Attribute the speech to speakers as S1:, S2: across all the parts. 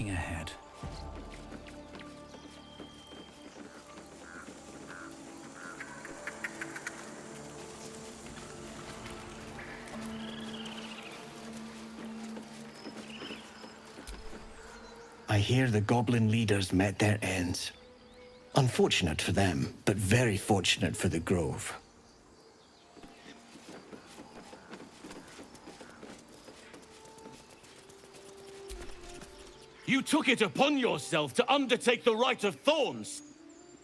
S1: looking ahead.
S2: I hear the goblin leaders met their ends. Unfortunate for them, but very fortunate for the Grove.
S3: You took it upon yourself to undertake the Rite of Thorns.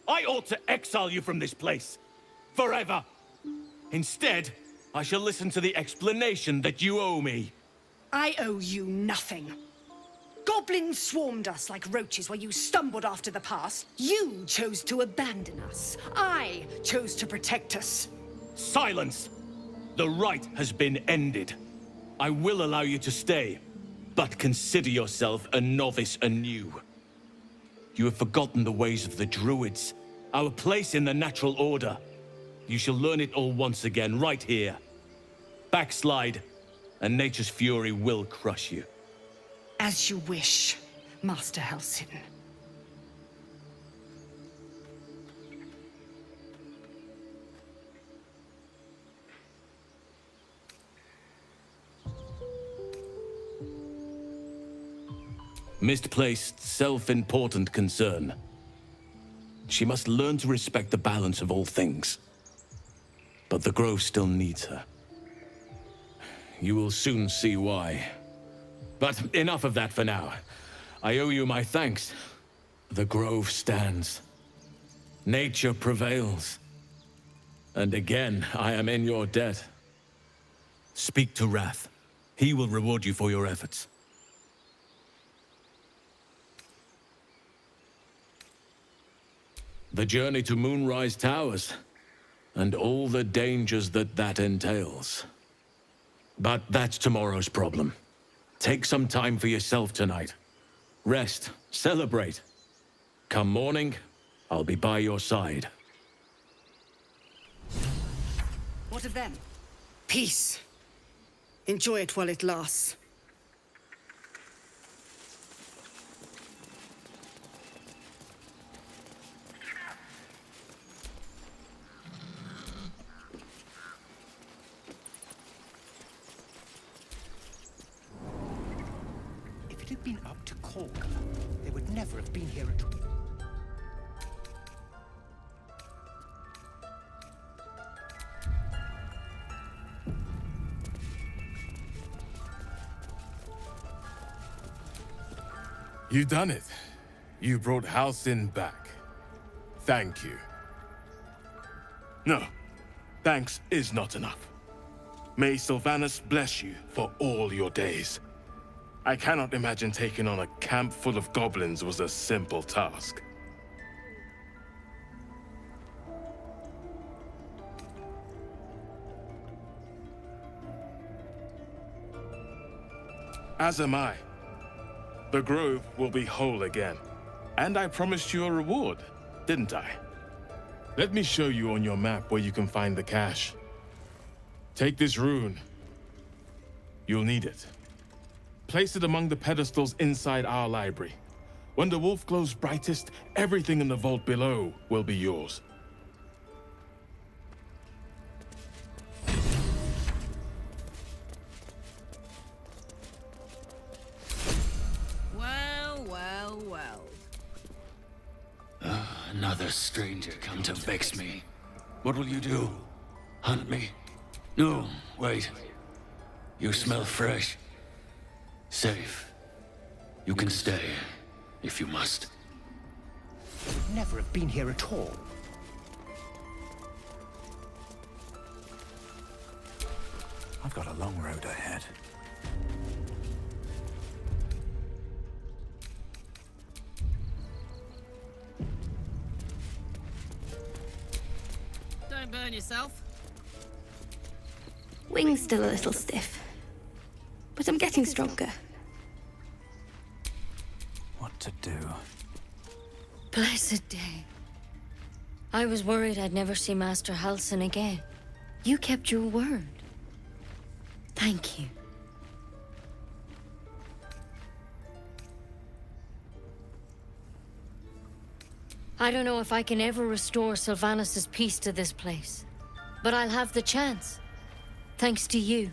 S3: I ought to exile you from this place. Forever. Instead, I shall listen to the explanation that you owe me.
S4: I owe you nothing. Goblins swarmed us like roaches while you stumbled after the past. You chose to abandon us. I chose to protect us.
S3: Silence! The rite has been ended. I will allow you to stay, but consider yourself a novice anew. You have forgotten the ways of the Druids, our place in the natural order. You shall learn it all once again, right here. Backslide, and nature's fury will crush you.
S4: As you wish, Master Halsin.
S3: Misplaced, self-important concern. She must learn to respect the balance of all things. But the Grove still needs her. You will soon see why. But enough of that for now. I owe you my thanks. The Grove stands. Nature prevails. And again, I am in your debt. Speak to Wrath. He will reward you for your efforts. The journey to Moonrise Towers, and all the dangers that entails. But that's tomorrow's problem. Take some time for yourself tonight. Rest, celebrate. Come morning, I'll be by your side.
S4: What of them? Peace. Enjoy it while it lasts.
S5: If it had been up to Korg, they would never have been here at all.
S6: You've done it. You brought Halsin back. Thank you. No, thanks is not enough. May Sylvanas bless you for all your days. I cannot imagine taking on a camp full of goblins was a simple task. As am I. The Grove will be whole again. And I promised you a reward, didn't I? Let me show you on your map where you can find the cache. Take this rune. You'll need it. Place it among the pedestals inside our library. When the wolf glows brightest, everything in the vault below will be yours.
S7: Another stranger come to vex me. What will you do? Hunt me? No, wait. You smell fresh. Safe. You can stay, if you must.
S5: They would never have been here at all.
S1: I've got a long road ahead.
S8: Don't burn yourself.
S9: Wing's still a little stiff, but I'm getting stronger.
S1: What to do?
S9: Blessed day. I was worried I'd never see Master Halsin again. You kept your word. Thank you. I don't know if I can ever restore Sylvanas' peace to this place. But I'll have the chance. Thanks to you.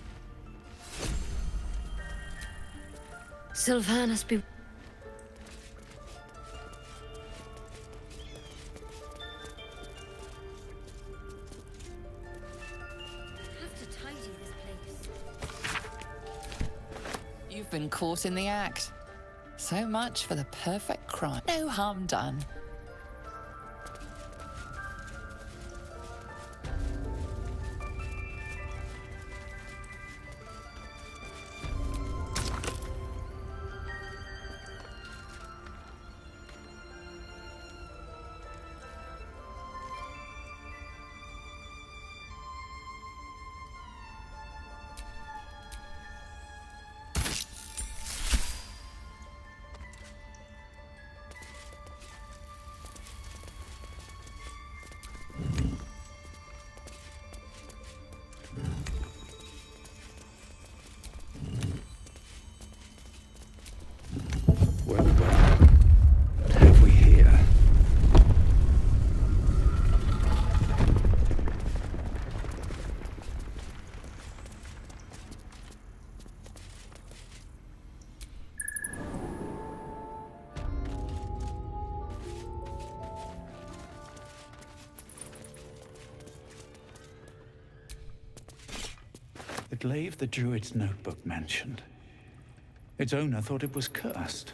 S9: Sylvanas be...
S8: You've been caught in the act. So much for the perfect crime. No harm done.
S1: Well, what have we here? The glaive the Druid's notebook mentioned. Its owner thought it was cursed.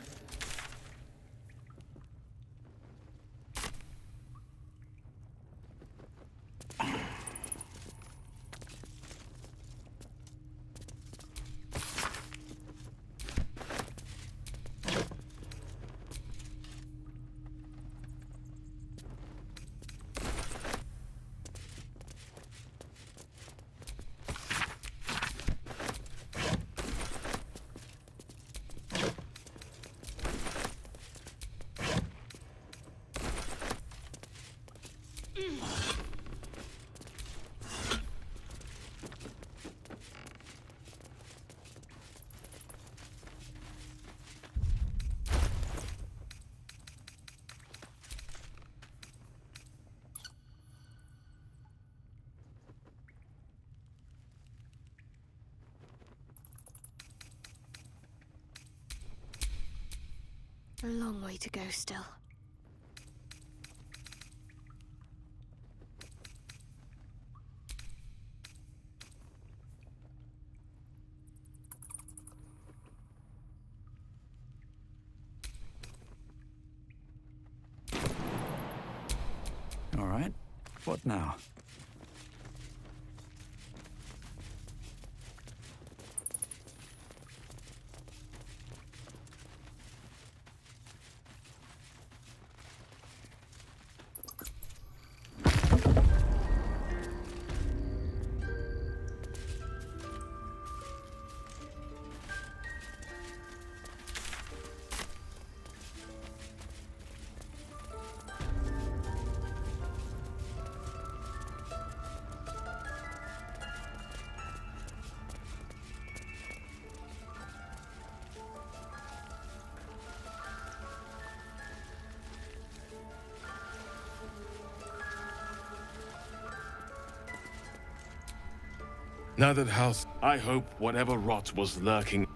S9: A long way to go still.
S1: All right. What now?
S6: Now that house, I hope whatever rot was lurking.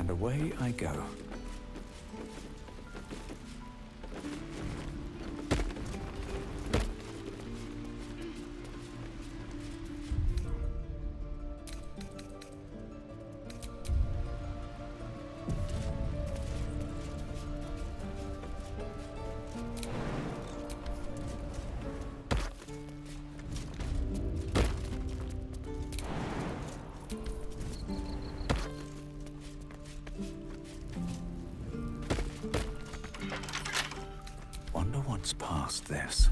S1: And away I go. Wonder what's past this.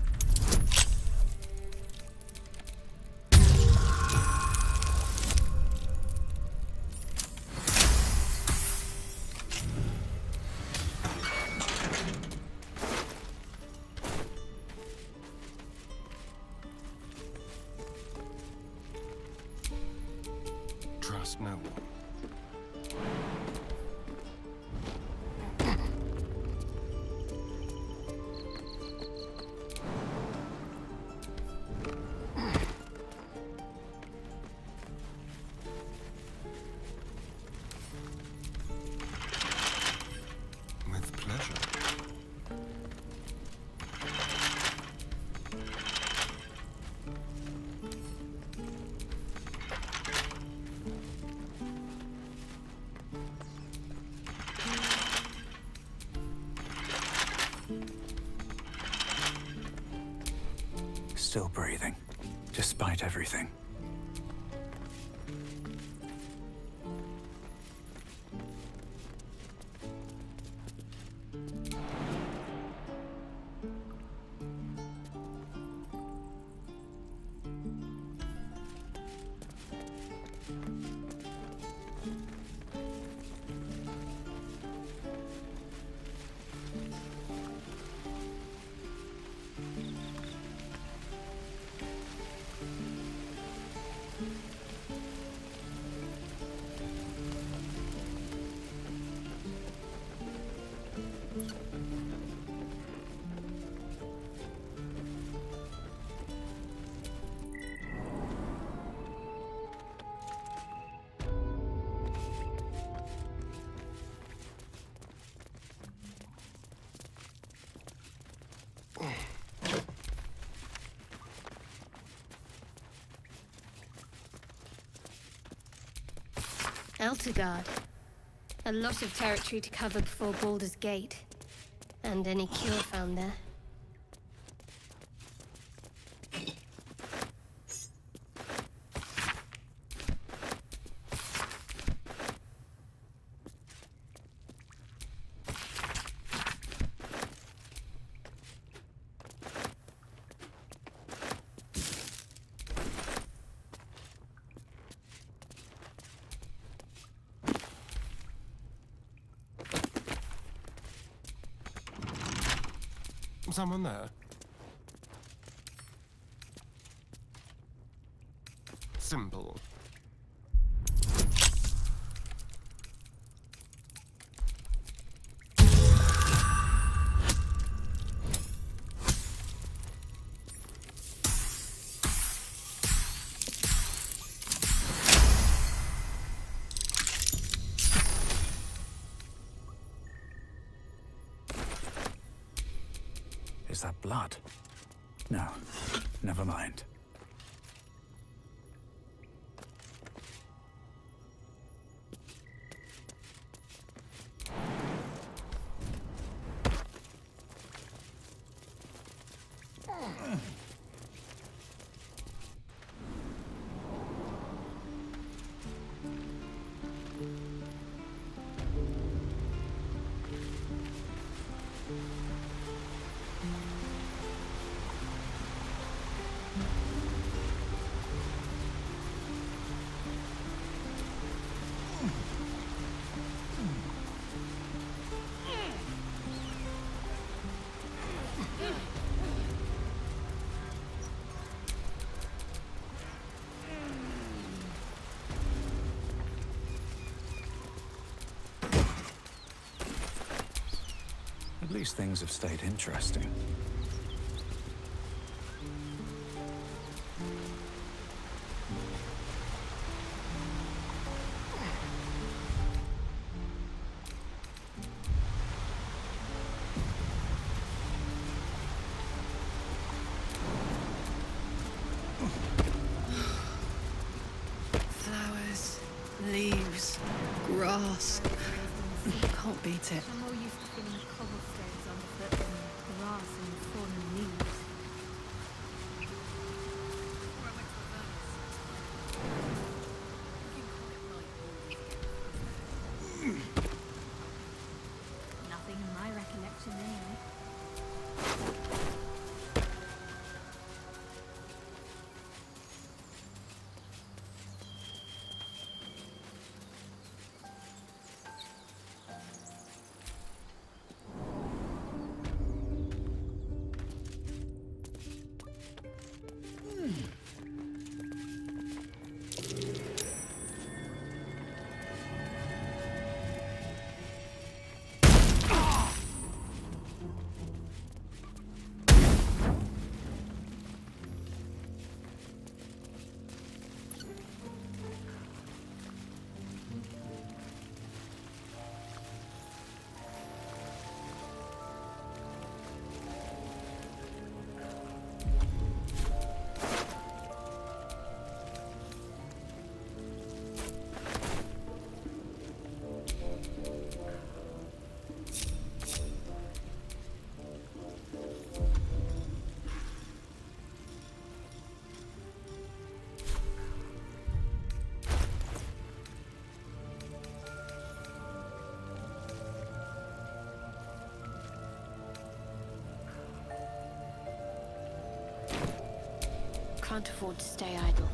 S5: Trust no one. With pleasure.
S1: Still breathing, despite everything.
S10: Eltergard. A lot of territory to cover before Baldur's Gate. And any cure found there.
S5: Someone there? Simple.
S1: Is that blood? No, never mind. At least things have stayed interesting.
S8: Leaves, grass. Can't beat it.
S10: I'm more used to feeling cobblestones underfoot than grass and fallen leaves. Nothing in my recollection anyway. Can't afford to stay idle.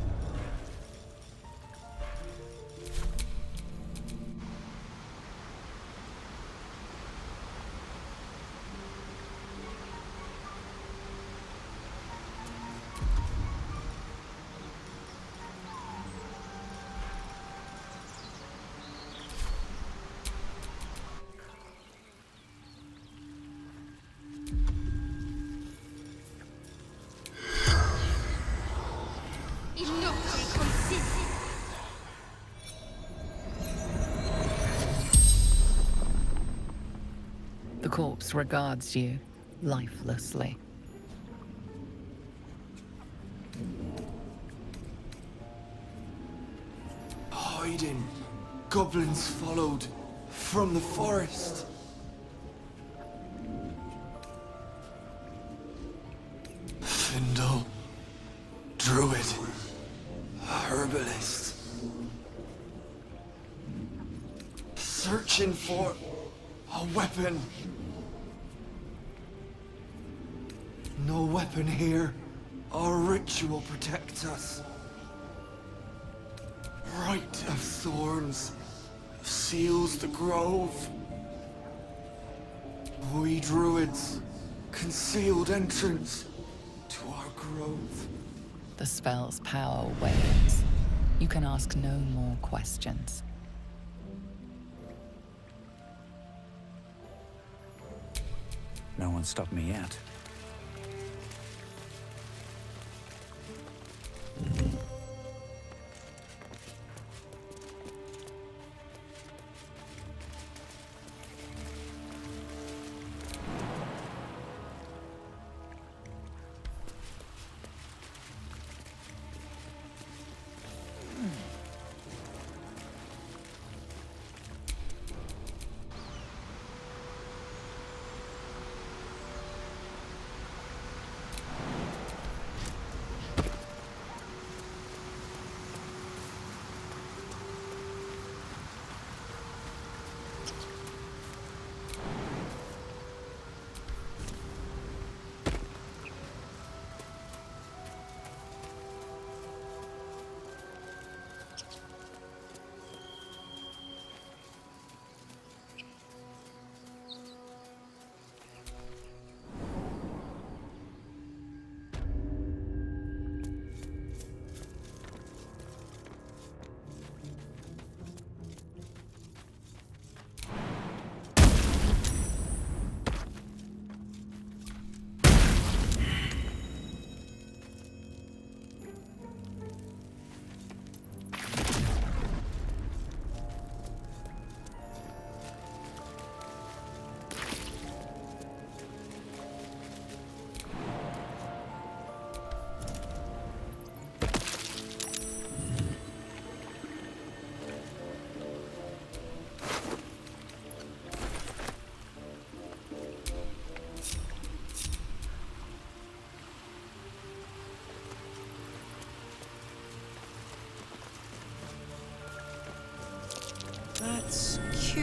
S8: The corpse regards you lifelessly.
S11: Hiding. Goblins followed from the forest. Findle. Druid. Herbalist. Searching for a weapon. No weapon here. Our ritual protects us. Rite of Thorns seals the grove. We druids, concealed entrance to our grove.
S8: The spell's power wanes. You can ask no more questions.
S1: No one stopped me yet.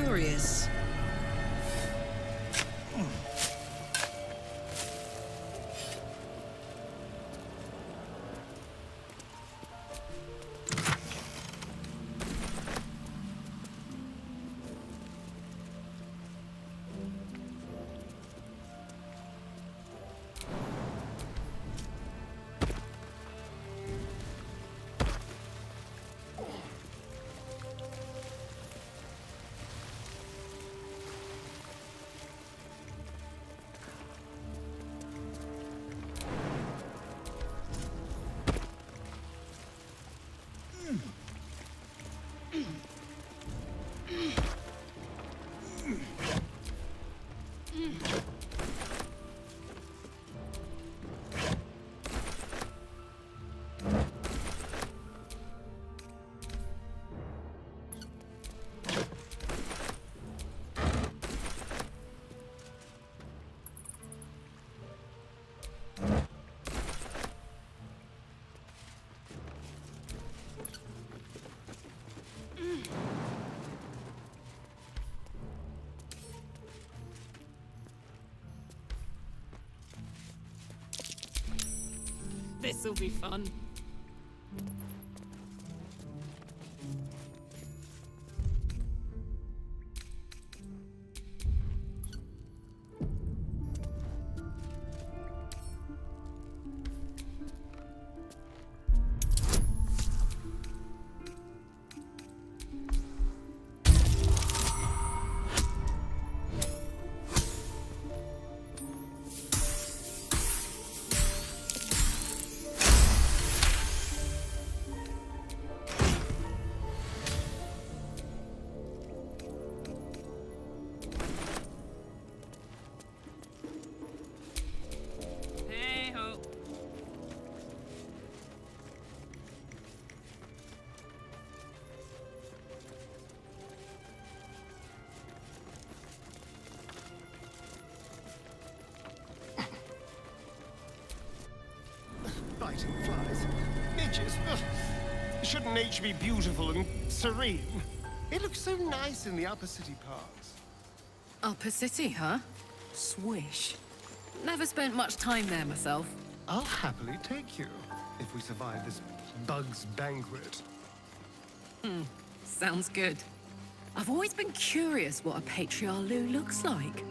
S12: curious.
S13: This'll be fun.
S14: Biting flies. Midges. Ugh. Shouldn't nature be beautiful and serene? It looks so nice in the upper city parts.
S13: Upper City, huh? Swish. Never spent much time there myself.
S14: I'll happily take you, if we survive this bug's banquet.
S13: Sounds good. I've always been curious what a Patriarlu looks like.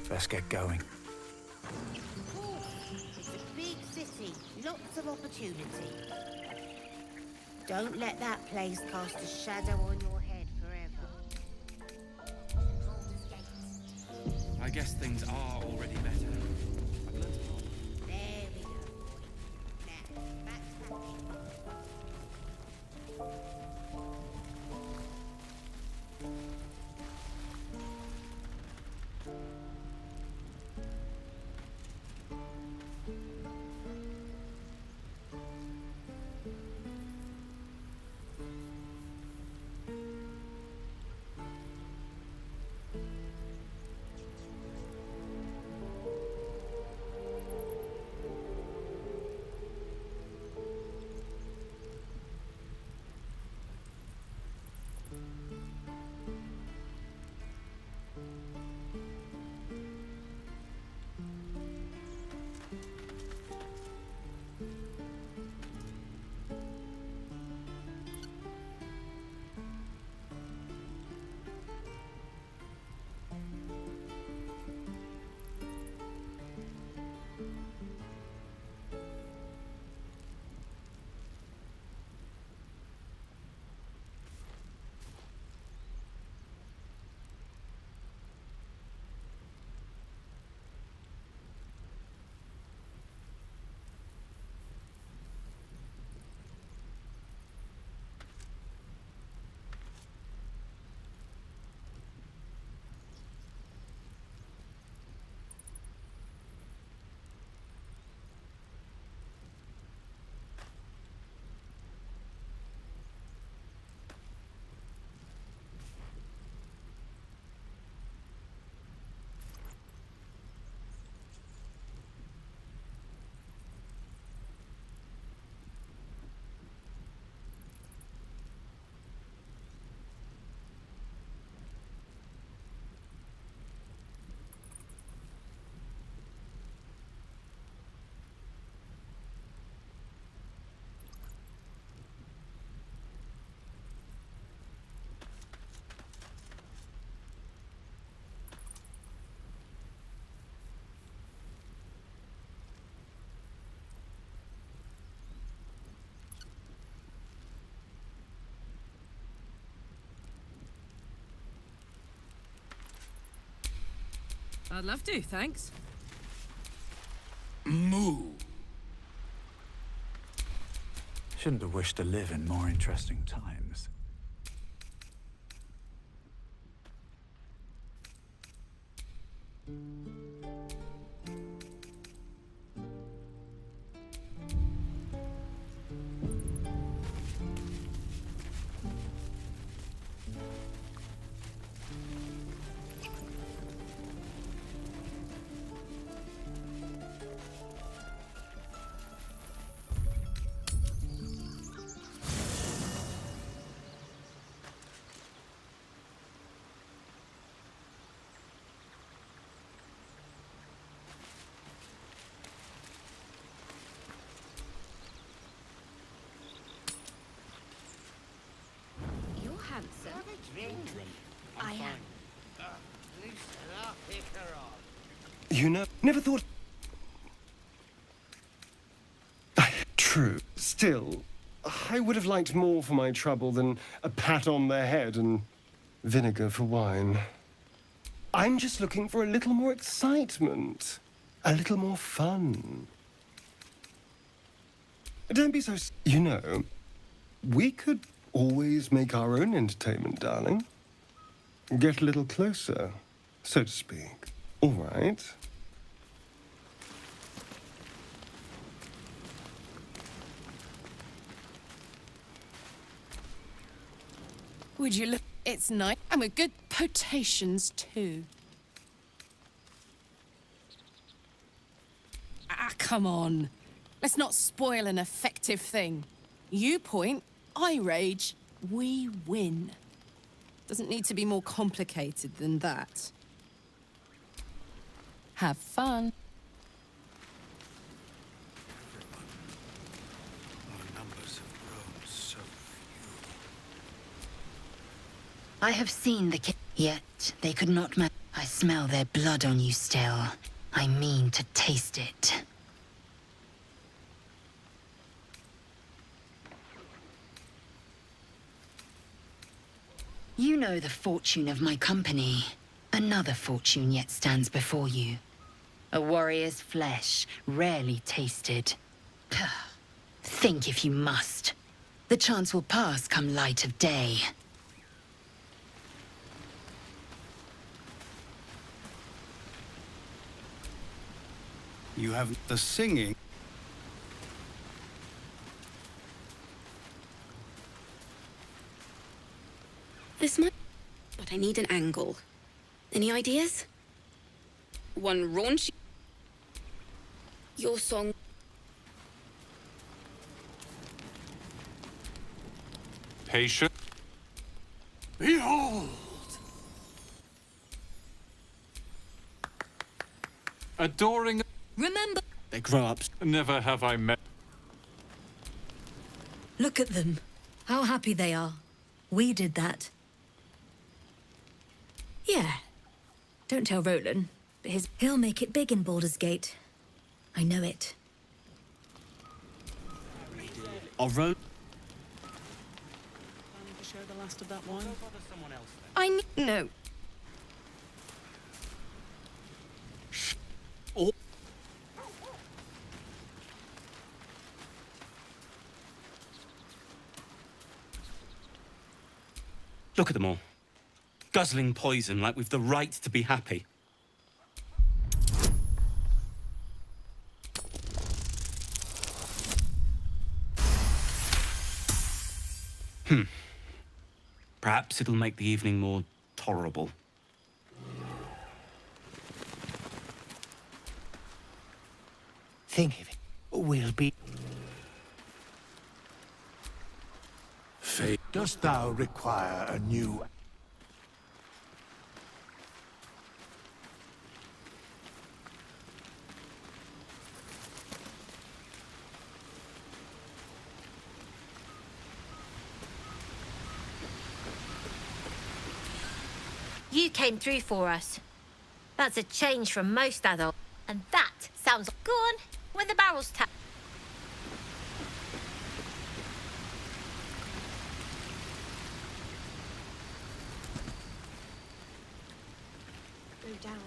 S1: Let's get going.
S15: It's a big city, lots of opportunity. Don't let that place cast a shadow on your head forever.
S5: I guess things are already better. I've learned a lot.
S15: There we go, boy. Now, back to action.
S13: I'd love to, thanks.
S3: Moo.
S1: Shouldn't have wished to live in more interesting times.
S10: You're handsome. I am.
S14: You know, never thought... True. Still, I would have liked more for my trouble than a pat on the head and vinegar for wine. I'm just looking for a little more excitement, a little more fun. Don't be so... You know, we could always make our own entertainment, darling. Get a little closer, so to speak. All right.
S13: Would you look? It's nice. And with good potations, too. Ah, come on. Let's not spoil an effective thing. You point, I rage, we win. Doesn't need to be more complicated than that. Have fun.
S12: I have seen the yet they could not I smell their blood on you still. I mean to taste it. You know the fortune of my company. Another fortune yet stands before you. A warrior's flesh, rarely tasted. Think if you must. The chance will pass come light of day.
S16: You have the singing.
S17: This might... But I need an angle. Any ideas? One raunchy... Your song...
S5: Patient.
S16: Behold!
S5: Adoring...
S4: Remember...
S16: They grow up.
S5: Never have I met...
S4: Look at them. How happy they are. We did that. Yeah. Don't tell Roland, but he'll make it big in Baldur's Gate. I know it.
S16: I'll roll.
S18: Planning to share the last of that wine?
S17: No.
S16: Oh. Look at them all. Guzzling poison like we've the right to be happy. Perhaps it'll make the evening more tolerable.
S2: Think of it. We'll be...
S19: Fate, dost thou require a new...
S9: You came through for us. That's a change from most adults. And that sounds... Go on, when the barrel's tapped.
S15: Go down.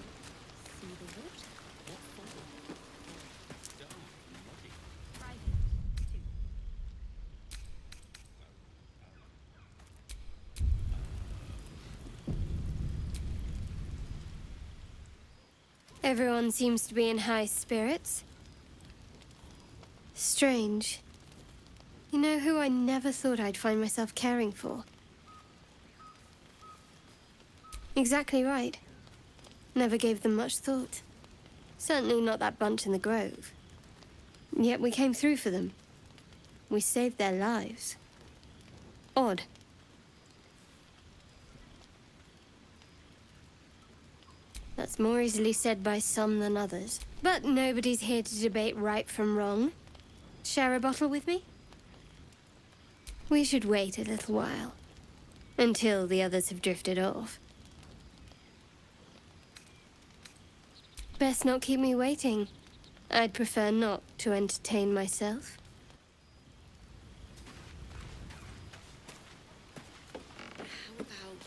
S10: Everyone seems to be in high spirits. Strange. You know who I never thought I'd find myself caring for? Exactly right. Never gave them much thought. Certainly not that bunch in the grove. Yet we came through for them. We saved their lives. Odd. That's more easily said by some than others. But nobody's here to debate right from wrong. Share a bottle with me? We should wait a little while. Until the others have drifted off. Best not keep me waiting. I'd prefer not to entertain myself.
S17: How about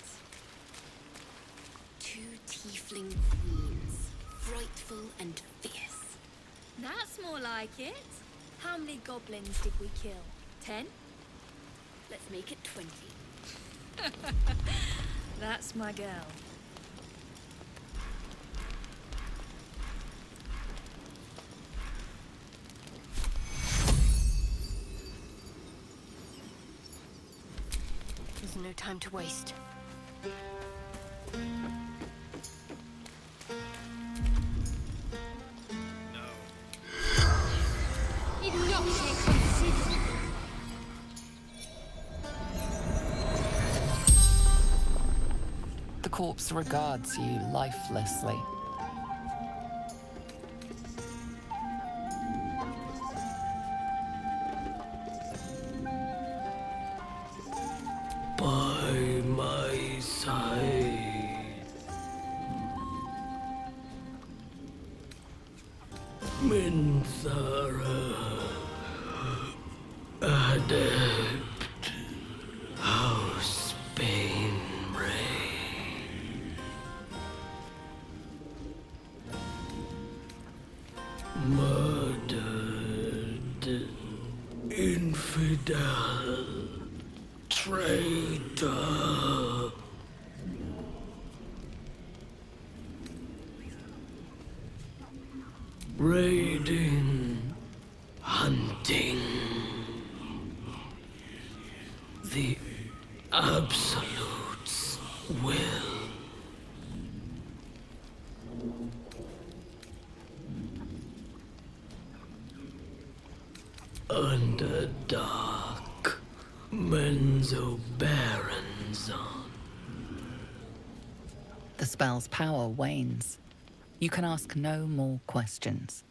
S17: two tiefling queens, frightful and fierce?
S20: That's more like it. How many goblins did we kill? 10?
S17: Let's make it 20.
S20: That's my girl.
S10: There's no time to waste.
S8: The corpse regards you lifelessly.
S7: By my side, Minthara, adept, House Bainbray. Murdered, infidel, traitor. Raiding, hunting, the Absolute's will. Under dark, Menzo Baronzon.
S8: The spell's power wanes. You can ask no more questions.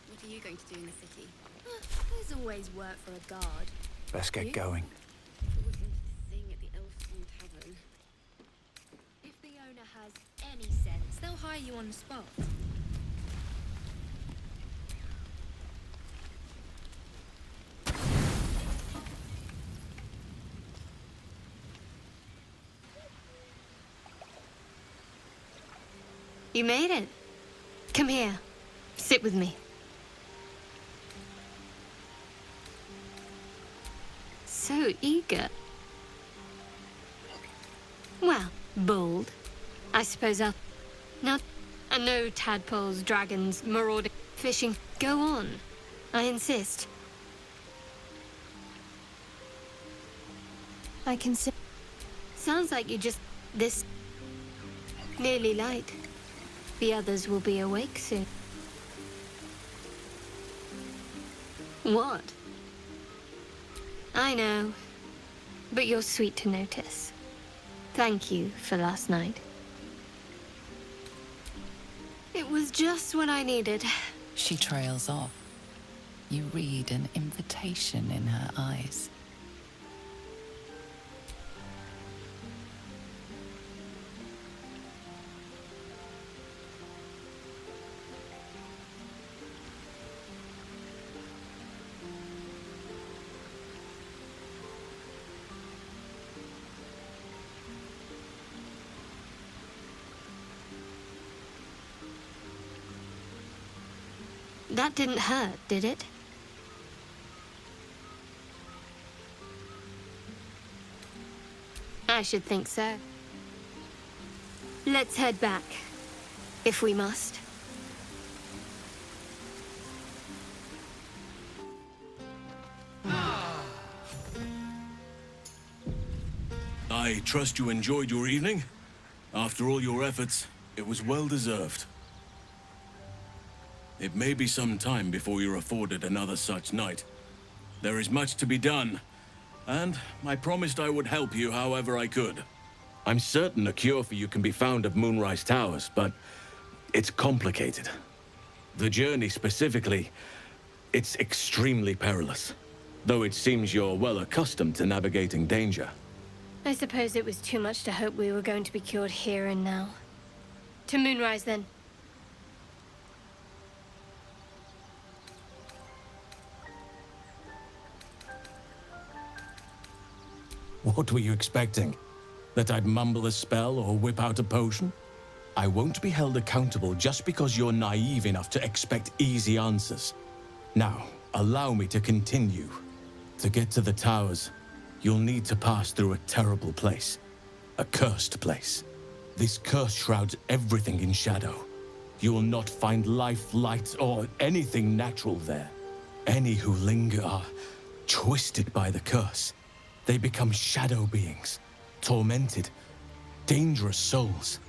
S17: What are you going to do in the city?
S20: There's always work for a guard.
S1: Let's get
S20: You?
S1: going.
S17: I've always wanted to sing at the Elfstone Tavern.
S20: If the owner has any sense, they'll hire you on the spot.
S10: You made it. Come here. Sit with me. So eager. Well, bold. I suppose I'll... Now, I know tadpoles, dragons, marauding, fishing. Go on. I insist. I can see... Sounds like you just... This... Nearly light. The others will be awake soon. What? I know, but you're sweet to notice. Thank you for last night. It was just what I needed.
S8: She trails off. You read an invitation in her eyes.
S10: That didn't hurt, did it? I should think so. Let's head back, if we must.
S3: I trust you enjoyed your evening. After all your efforts, it was well deserved. It may be some time before you're afforded another such night. There is much to be done, and I promised I would help you however I could. I'm certain a cure for you can be found at Moonrise Towers, but it's complicated. The journey specifically, it's extremely perilous, though it seems you're well accustomed to navigating danger.
S10: I suppose it was too much to hope we were going to be cured here and now. To Moonrise, then.
S3: What were you expecting? That I'd mumble a spell or whip out a potion? I won't be held accountable just because you're naive enough to expect easy answers. Now, allow me to continue. To get to the towers, you'll need to pass through a terrible place. A cursed place. This curse shrouds everything in shadow. You will not find life, light, or anything natural there. Any who linger are twisted by the curse. They become shadow beings, tormented, dangerous souls.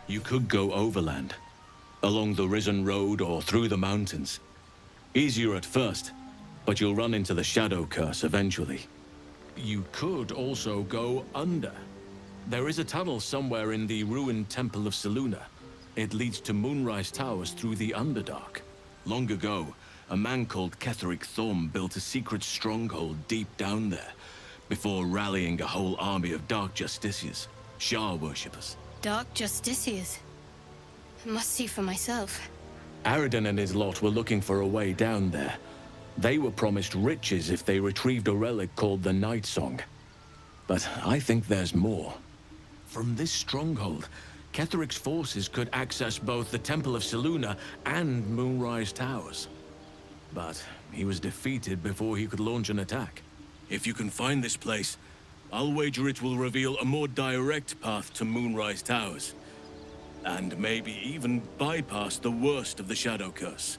S3: You could go overland, along the Risen Road or through the mountains. Easier at first, but you'll run into the shadow curse eventually. You could also go under. There is a tunnel somewhere in the ruined Temple of Selûne. It leads to Moonrise Towers through the Underdark. Long ago, a man called Ketheric Thorm built a secret stronghold deep down there, before rallying a whole army of Dark Justiciars, Shah worshippers.
S10: Dark Justiciars. I must see for myself.
S3: Aradin and his lot were looking for a way down there. They were promised riches if they retrieved a relic called the Night Song. But I think there's more. From this stronghold, Ketheric's forces could access both the Temple of Selûne and Moonrise Towers. But he was defeated before he could launch an attack. If you can find this place, I'll wager it will reveal a more direct path to Moonrise Towers. And maybe even bypass the worst of the Shadow Curse.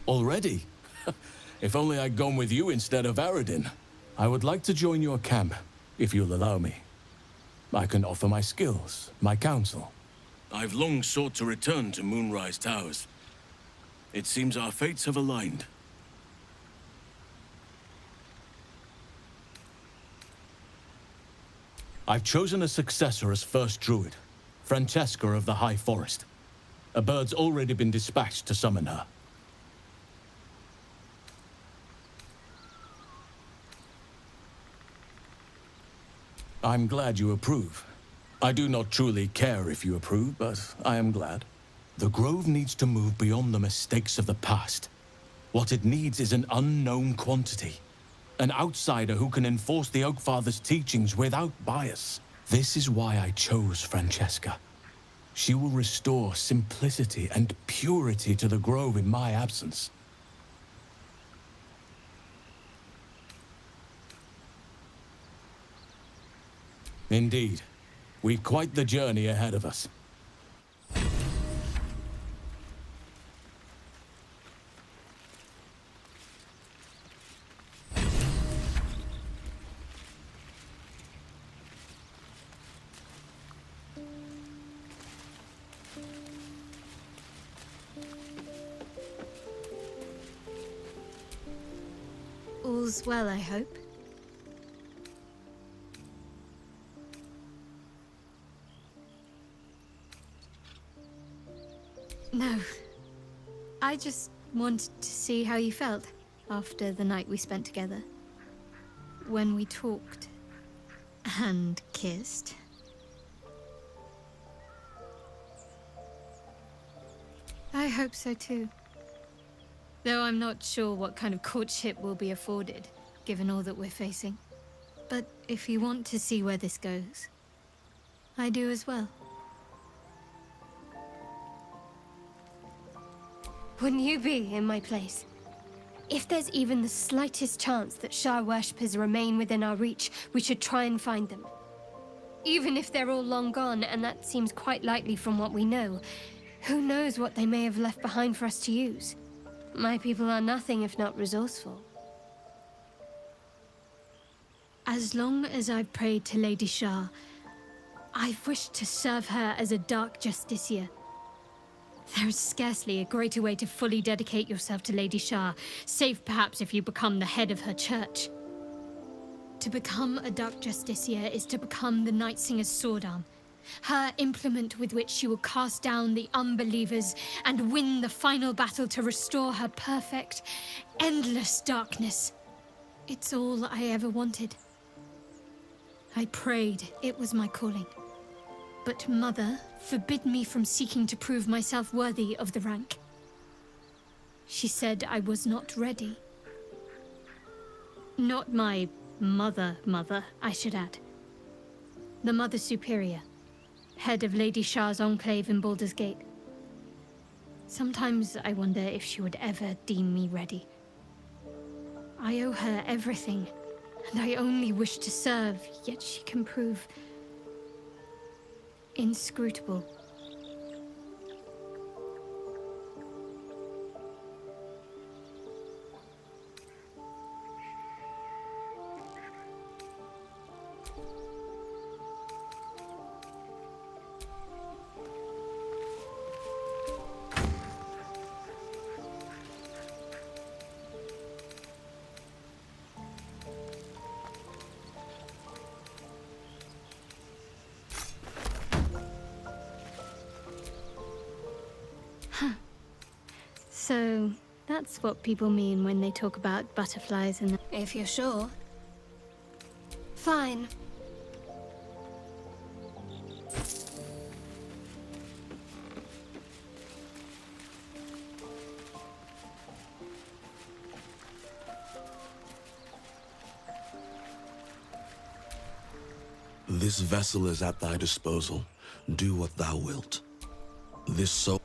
S3: Already? If only I'd gone with you instead of Aradin. I would like to join your camp, if you'll allow me. I can offer my skills, my counsel. I've long sought to return to Moonrise Towers. It seems our fates have aligned. I've chosen a successor as first druid, Francesca of the High Forest. A bird's already been dispatched to summon her. I'm glad you approve. I do not truly care if you approve, but I am glad. The Grove needs to move beyond the mistakes of the past. What it needs is an unknown quantity. An outsider who can enforce the Oakfather's teachings without bias. This is why I chose Francesca. She will restore simplicity and purity to the Grove in my absence. Indeed. We've quite the journey ahead of us.
S10: All's well, I hope. No. I just wanted to see how you felt after the night we spent together. When we talked and kissed. I hope so too. Though I'm not sure what kind of courtship will be afforded, given all that we're facing. But if you want to see where this goes, I do as well. Wouldn't you be in my place? If there's even the slightest chance that Shah worshippers remain within our reach, we should try and find them. Even if they're all long gone, and that seems quite likely from what we know, who knows what they may have left behind for us to use? My people are nothing if not resourceful. As long as I've prayed to Lady Shah, I've wished to serve her as a Dark Justiciar. There is scarcely a greater way to fully dedicate yourself to Lady Shah, save perhaps if you become the head of her church. To become a Dark Justiciar is to become the Night Singer's sword arm, her implement with which she will cast down the unbelievers and win the final battle to restore her perfect, endless darkness. It's all I ever wanted. I prayed it was my calling. But Mother forbid me from seeking to prove myself worthy of the rank. She said I was not ready. Not my mother, I should add. The Mother Superior, head of Lady Shah's enclave in Baldur's Gate. Sometimes I wonder if she would ever deem me ready. I owe her everything, and I only wish to serve, yet she can prove inscrutable. So, that's what people mean when they talk about butterflies and... If you're sure. Fine.
S21: This vessel is at thy disposal. Do what thou wilt. This soul...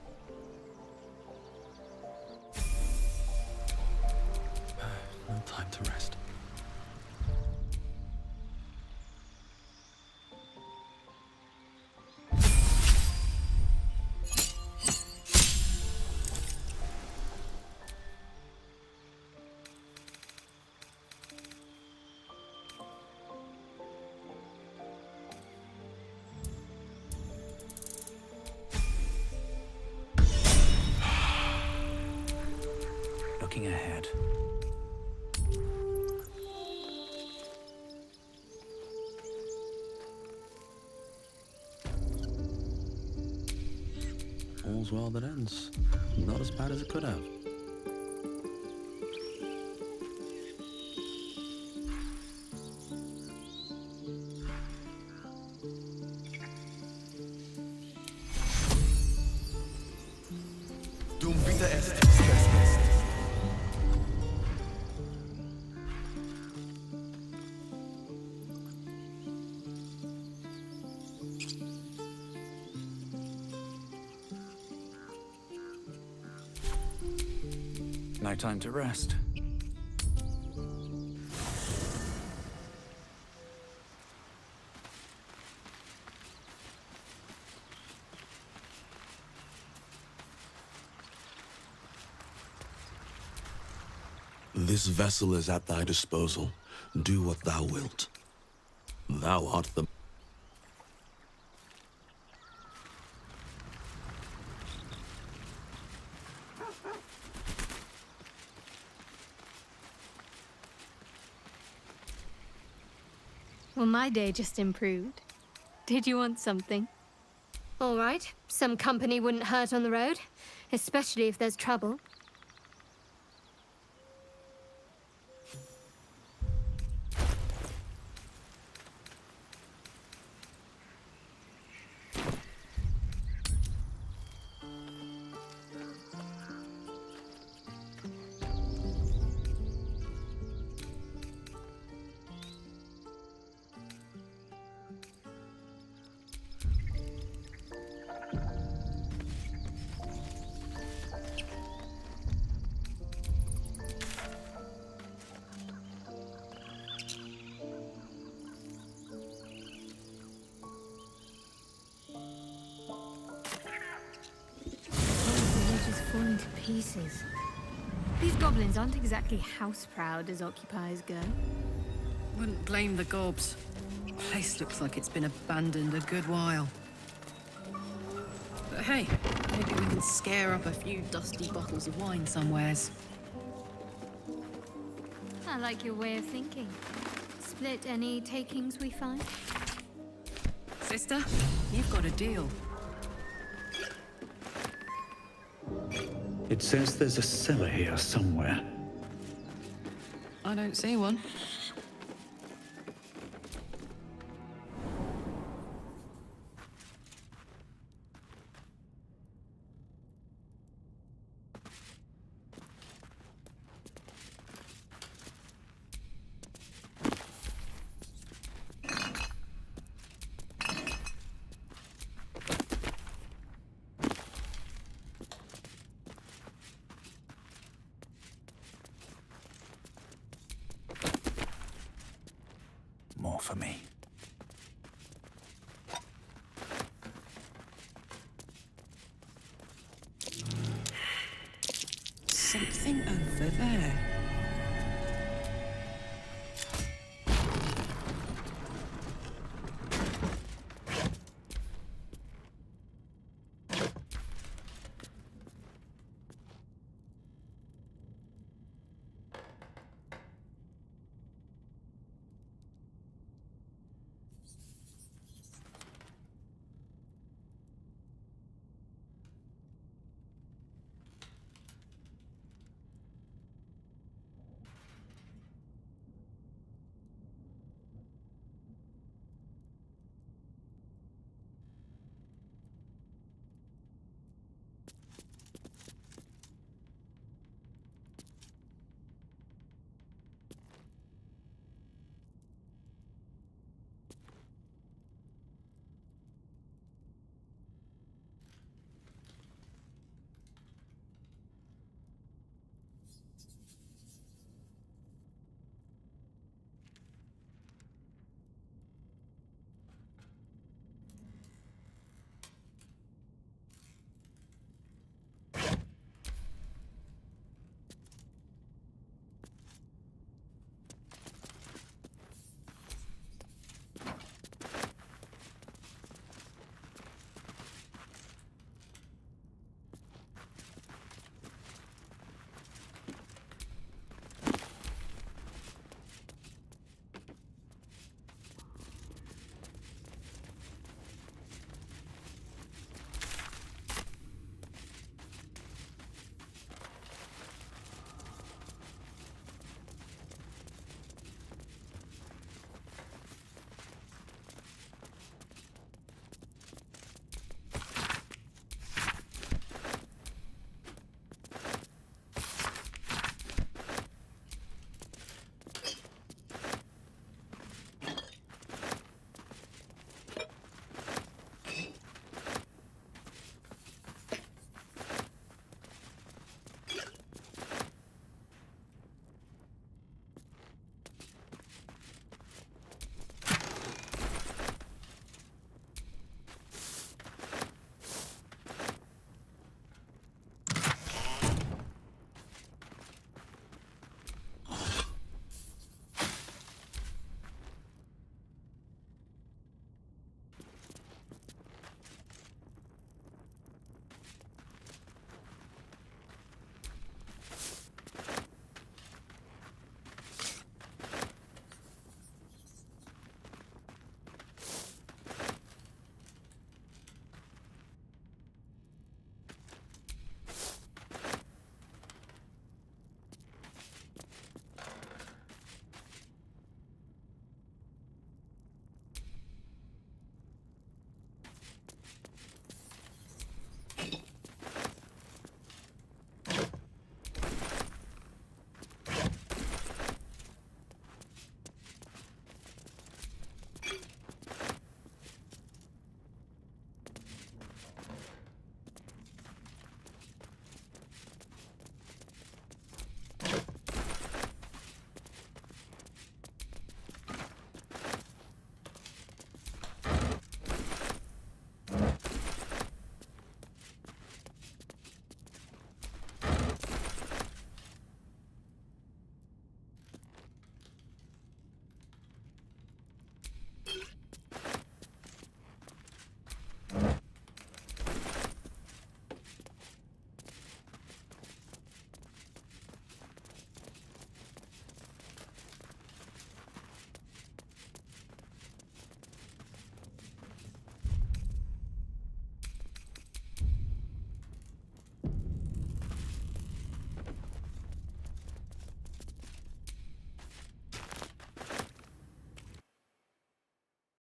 S7: No time to rest.
S1: Looking ahead.
S7: All's well that ends. Not as bad as it could have.
S11: Dum vita est.
S1: No time to rest.
S21: This vessel is at thy disposal. Do what thou wilt. Thou art the...
S10: Well, my day just improved. Did you want something? All right. Some company wouldn't hurt on the road, especially if there's trouble. Falling to pieces. These goblins aren't exactly house-proud as occupiers go.
S13: Wouldn't blame the gobs. The place looks like it's been abandoned a good while. But hey, maybe we can scare up a few dusty bottles of wine somewheres.
S10: I like your way of thinking. Split any takings we find?
S13: Sister, you've got a deal.
S1: It says there's a cellar here somewhere.
S13: I don't see one.
S1: More for me.
S13: Something over there.